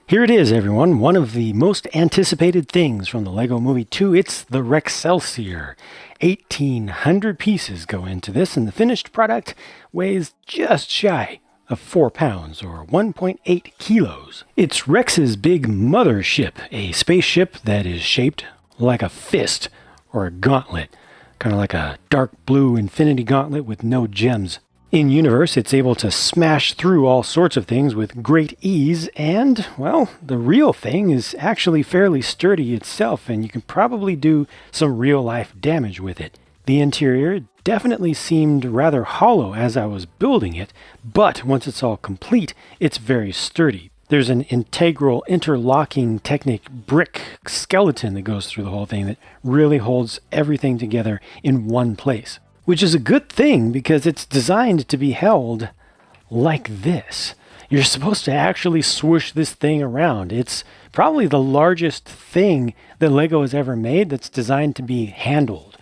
Here it is, everyone. One of the most anticipated things from the Lego Movie 2. It's the Rexcelsior. 1,800 pieces go into this, and the finished product weighs just shy of 4 pounds, or 1.8 kilos. It's Rex's big mothership, a spaceship that is shaped like a fist or a gauntlet, kind of like a dark blue infinity gauntlet with no gems. In universe, it's able to smash through all sorts of things with great ease, and, well, the real thing is actually fairly sturdy itself, and you can probably do some real-life damage with it. The interior definitely seemed rather hollow as I was building it, but once it's all complete, it's very sturdy. There's an integral interlocking Technic brick skeleton that goes through the whole thing that really holds everything together in one place. Which is a good thing because it's designed to be held like this. You're supposed to actually swoosh this thing around. It's probably the largest thing that Lego has ever made that's designed to be handled,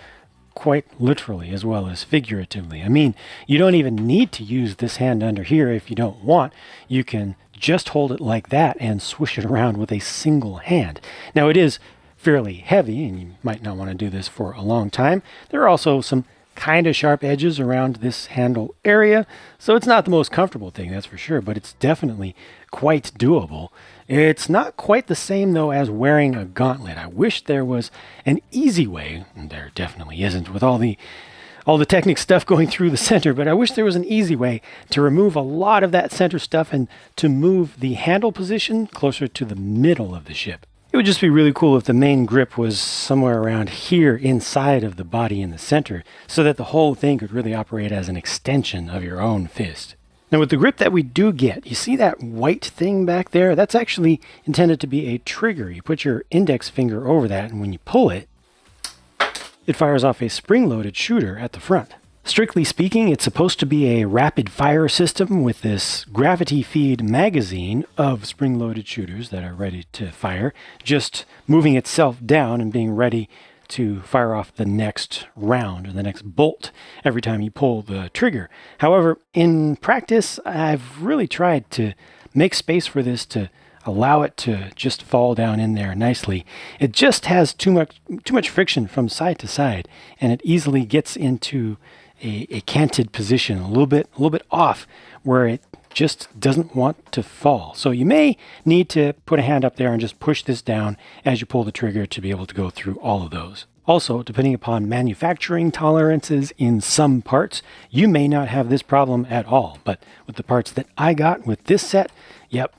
quite literally as well as figuratively. I mean, you don't even need to use this hand under here if you don't want. You can just hold it like that and swoosh it around with a single hand. Now, it is fairly heavy, and you might not want to do this for a long time. There are also some kind of sharp edges around this handle area, so it's not the most comfortable thing, that's for sure, but it's definitely quite doable. It's not quite the same, though, as wearing a gauntlet. I wish there was an easy way, and there definitely isn't with all the Technic stuff going through the center, but I wish there was an easy way to remove a lot of that center stuff and to move the handle position closer to the middle of the ship. It would just be really cool if the main grip was somewhere around here inside of the body in the center so that the whole thing could really operate as an extension of your own fist. Now with the grip that we do get, you see that white thing back there? That's actually intended to be a trigger. You put your index finger over that, and when you pull it, it fires off a spring-loaded shooter at the front. Strictly speaking, it's supposed to be a rapid-fire system with this gravity feed magazine of spring-loaded shooters that are ready to fire, just moving itself down and being ready to fire off the next round or the next bolt every time you pull the trigger. However, in practice, I've really tried to make space for this to allow it to just fall down in there nicely. It just has too much friction from side to side, and it easily gets into a canted position, a little bit off, where it just doesn't want to fall. So you may need to put a hand up there and just push this down as you pull the trigger to be able to go through all of those. Also, depending upon manufacturing tolerances in some parts, you may not have this problem at all. But with the parts that I got with this set, yep,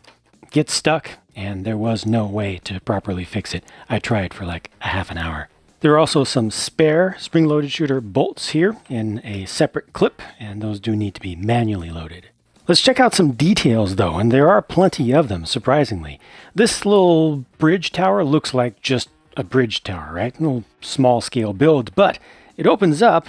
gets stuck, and there was no way to properly fix it. I tried for like a half an hour. There are also some spare spring-loaded shooter bolts here in a separate clip, and those do need to be manually loaded. Let's check out some details, though, and there are plenty of them, surprisingly. This little bridge tower looks like just a bridge tower, right? A little small-scale build, but it opens up,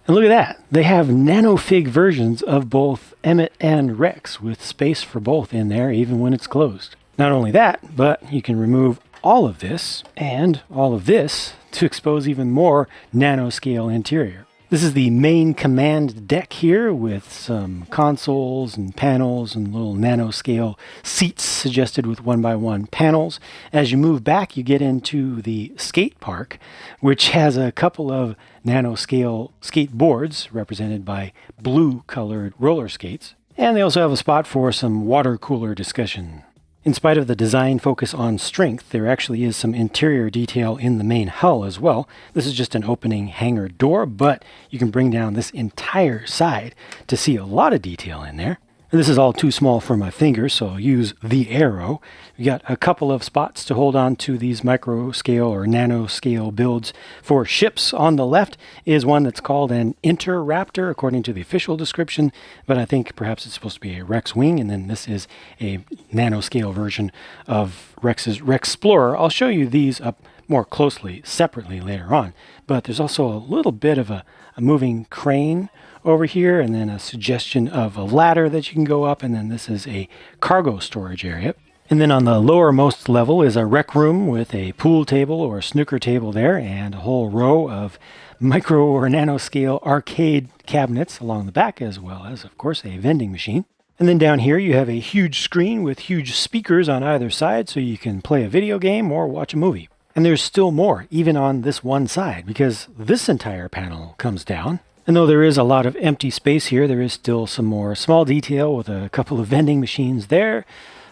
and look at that. They have nanofig versions of both Emmett and Rex, with space for both in there, even when it's closed. Not only that, but you can remove all of this and all of this to expose even more nano-scale interior. This is the main command deck here with some consoles and panels and little nano-scale seats suggested with 1x1 panels. As you move back, you get into the skate park, which has a couple of nano-scale skateboards represented by blue-colored roller skates. And they also have a spot for some water cooler discussion. In spite of the design focus on strength, there actually is some interior detail in the main hull as well. This is just an opening hangar door, but you can bring down this entire side to see a lot of detail in there. And this is all too small for my finger, so I'll use the arrow. We got a couple of spots to hold on to these micro-scale or nano-scale builds. For ships, on the left is one that's called an Interraptor, according to the official description, but I think perhaps it's supposed to be a Rex wing, and then this is a nano-scale version of Rex's Rexplorer. I'll show you these up more closely, separately later on, but there's also a little bit of a moving crane over here, and then a suggestion of a ladder that you can go up, and then this is a cargo storage area. And then on the lowermost level is a rec room with a pool table or a snooker table there, and a whole row of micro or nanoscale arcade cabinets along the back, as well as, of course, a vending machine. And then down here you have a huge screen with huge speakers on either side so you can play a video game or watch a movie. And there's still more, even on this one side, because this entire panel comes down. And though there is a lot of empty space here, there is still some more small detail with a couple of vending machines there,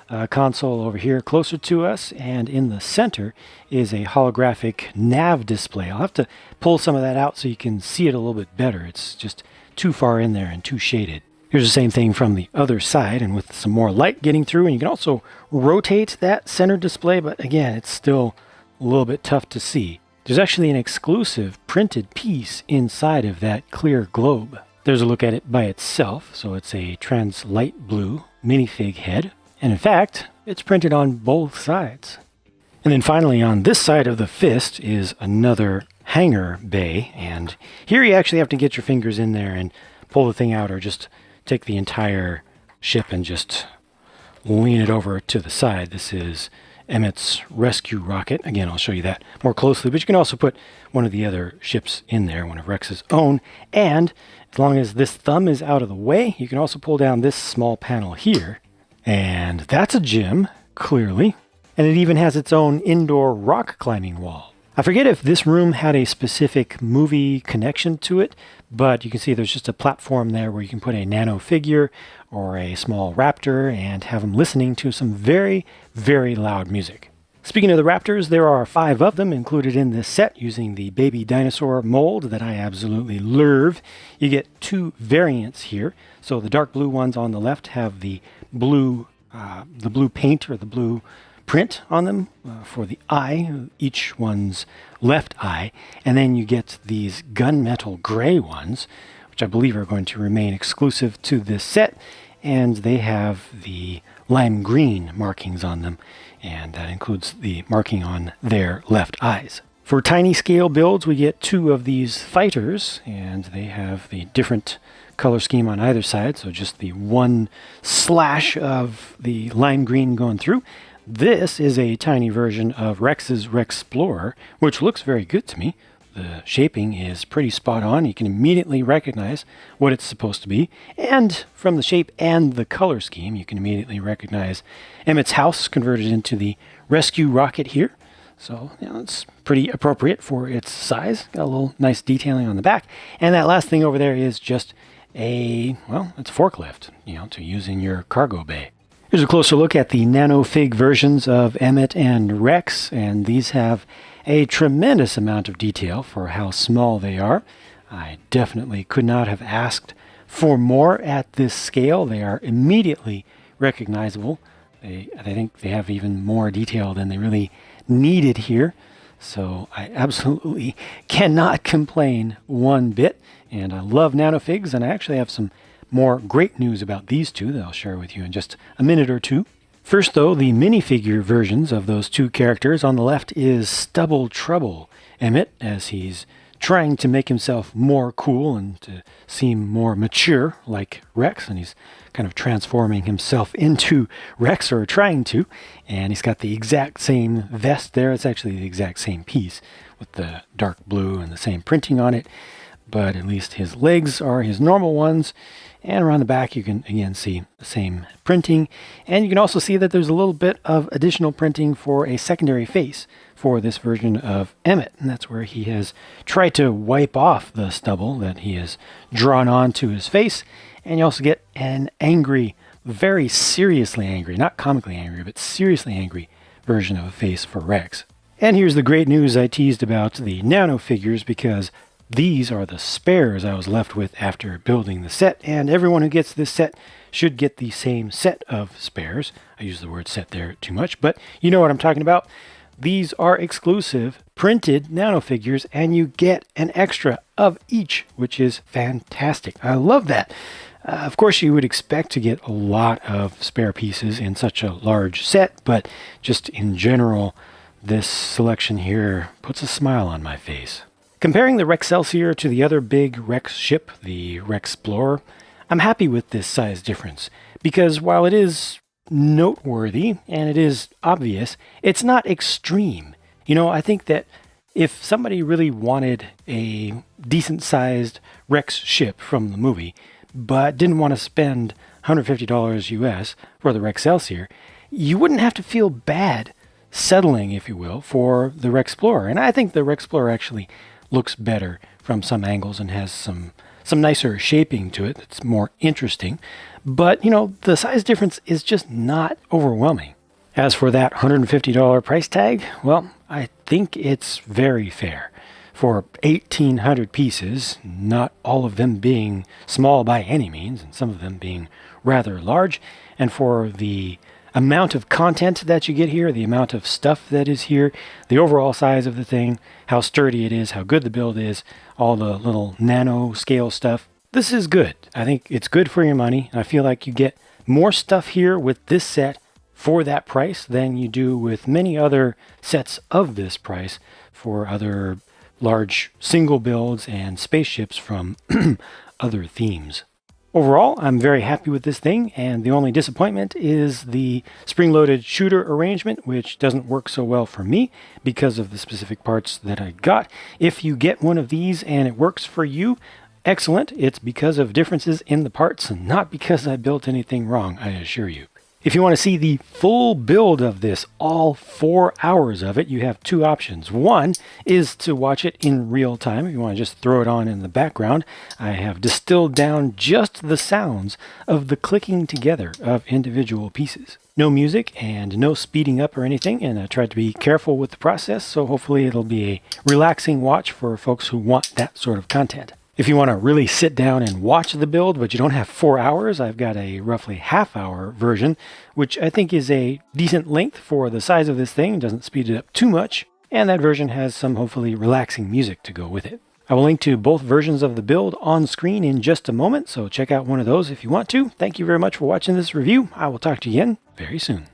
a console over here closer to us, and in the center is a holographic nav display. I'll have to pull some of that out so you can see it a little bit better. It's just too far in there and too shaded. Here's the same thing from the other side, and with some more light getting through, and you can also rotate that center display, but again, it's still a little bit tough to see. There's actually an exclusive printed piece inside of that clear globe. There's a look at it by itself, so it's a trans light blue minifig head, and in fact, it's printed on both sides. And then finally on this side of the fist is another hanger bay, and here you actually have to get your fingers in there and pull the thing out, or just take the entire ship and just lean it over to the side. This is Emmett's rescue rocket. Again, I'll show you that more closely, but you can also put one of the other ships in there, one of Rex's own. And as long as this thumb is out of the way, you can also pull down this small panel here. And that's a gym, clearly. And it even has its own indoor rock climbing wall. I forget if this room had a specific movie connection to it, but you can see there's just a platform there where you can put a nano figure or a small raptor and have them listening to some very, very loud music. Speaking of the raptors, there are 5 of them included in this set using the baby dinosaur mold that I absolutely love. You get 2 variants here. So the dark blue ones on the left have the blue paint or the blue print on them for the eye, each one's left eye, and then you get these gunmetal gray ones, which I believe are going to remain exclusive to this set, and they have the lime green markings on them, and that includes the marking on their left eyes. For tiny scale builds, we get 2 of these fighters, and they have the different color scheme on either side, so just the one slash of the lime green going through. This is a tiny version of Rex's Rexplorer, which looks very good to me. The shaping is pretty spot on. You can immediately recognize what it's supposed to be. And from the shape and the color scheme, you can immediately recognize Emmett's house converted into the rescue rocket here. So, it's pretty appropriate for its size. Got a little nice detailing on the back. And that last thing over there is just it's a forklift, to use in your cargo bay. Here's a closer look at the nano-fig versions of Emmett and Rex, and these have a tremendous amount of detail for how small they are. I definitely could not have asked for more at this scale. They are immediately recognizable. I think they have even more detail than they really needed here. So I absolutely cannot complain one bit. And I love nanofigs, and I actually have some more great news about these 2 that I'll share with you in just a minute or 2. First, though, the minifigure versions of those 2 characters. On the left is Stubble Trouble Emmett, as he's trying to make himself more cool and to seem more mature like Rex, and he's kind of transforming himself into Rex, or trying to, and he's got the exact same vest there. It's actually the exact same piece with the dark blue and the same printing on it, but at least his legs are his normal ones. And around the back, you can again see the same printing. And you can also see that there's a little bit of additional printing for a secondary face for this version of Emmett. And that's where he has tried to wipe off the stubble that he has drawn onto his face. And you also get an angry, very seriously angry, not comically angry, but seriously angry version of a face for Rex. And here's the great news I teased about the nano figures, because these are the spares I was left with after building the set, and everyone who gets this set should get the same set of spares. I use the word set there too much, but you know what I'm talking about. These are exclusive printed nano figures, and you get an extra of each, which is fantastic. I love that. Of course, you would expect to get a lot of spare pieces in such a large set, but just in general, this selection here puts a smile on my face. Comparing the Rexcelsior to the other big Rex ship, the Rexplorer, I'm happy with this size difference, because while it is noteworthy and it is obvious, it's not extreme. I think that if somebody really wanted a decent-sized Rex ship from the movie, but didn't want to spend $150 US for the Rexcelsior, you wouldn't have to feel bad settling, if you will, for the Rexplorer. And I think the Rexplorer actually looks better from some angles and has some nicer shaping to it. It's more interesting. But, you know, the size difference is just not overwhelming. As for that $150 price tag, well, I think it's very fair. For 1,800 pieces, not all of them being small by any means, and some of them being rather large, and for the amount of content that you get here, the amount of stuff that is here, the overall size of the thing, how sturdy it is, how good the build is, all the little nano-scale stuff, this is good. I think it's good for your money. I feel like you get more stuff here with this set for that price than you do with many other sets of this price for other large single builds and spaceships from other themes. Overall, I'm very happy with this thing, and the only disappointment is the spring-loaded shooter arrangement, which doesn't work so well for me because of the specific parts that I got. If you get one of these and it works for you, excellent. It's because of differences in the parts and not because I built anything wrong, I assure you. If you want to see the full build of this, all 4 hours of it, you have two options. One is to watch it in real time. If you want to just throw it on in the background, I have distilled down just the sounds of the clicking together of individual pieces. No music and no speeding up or anything, and I tried to be careful with the process, so hopefully it'll be a relaxing watch for folks who want that sort of content. If you want to really sit down and watch the build, but you don't have 4 hours, I've got a roughly half-hour version, which I think is a decent length for the size of this thing. It doesn't speed it up too much, and that version has some hopefully relaxing music to go with it. I will link to both versions of the build on screen in just a moment, so check out one of those if you want to. Thank you very much for watching this review. I will talk to you again very soon.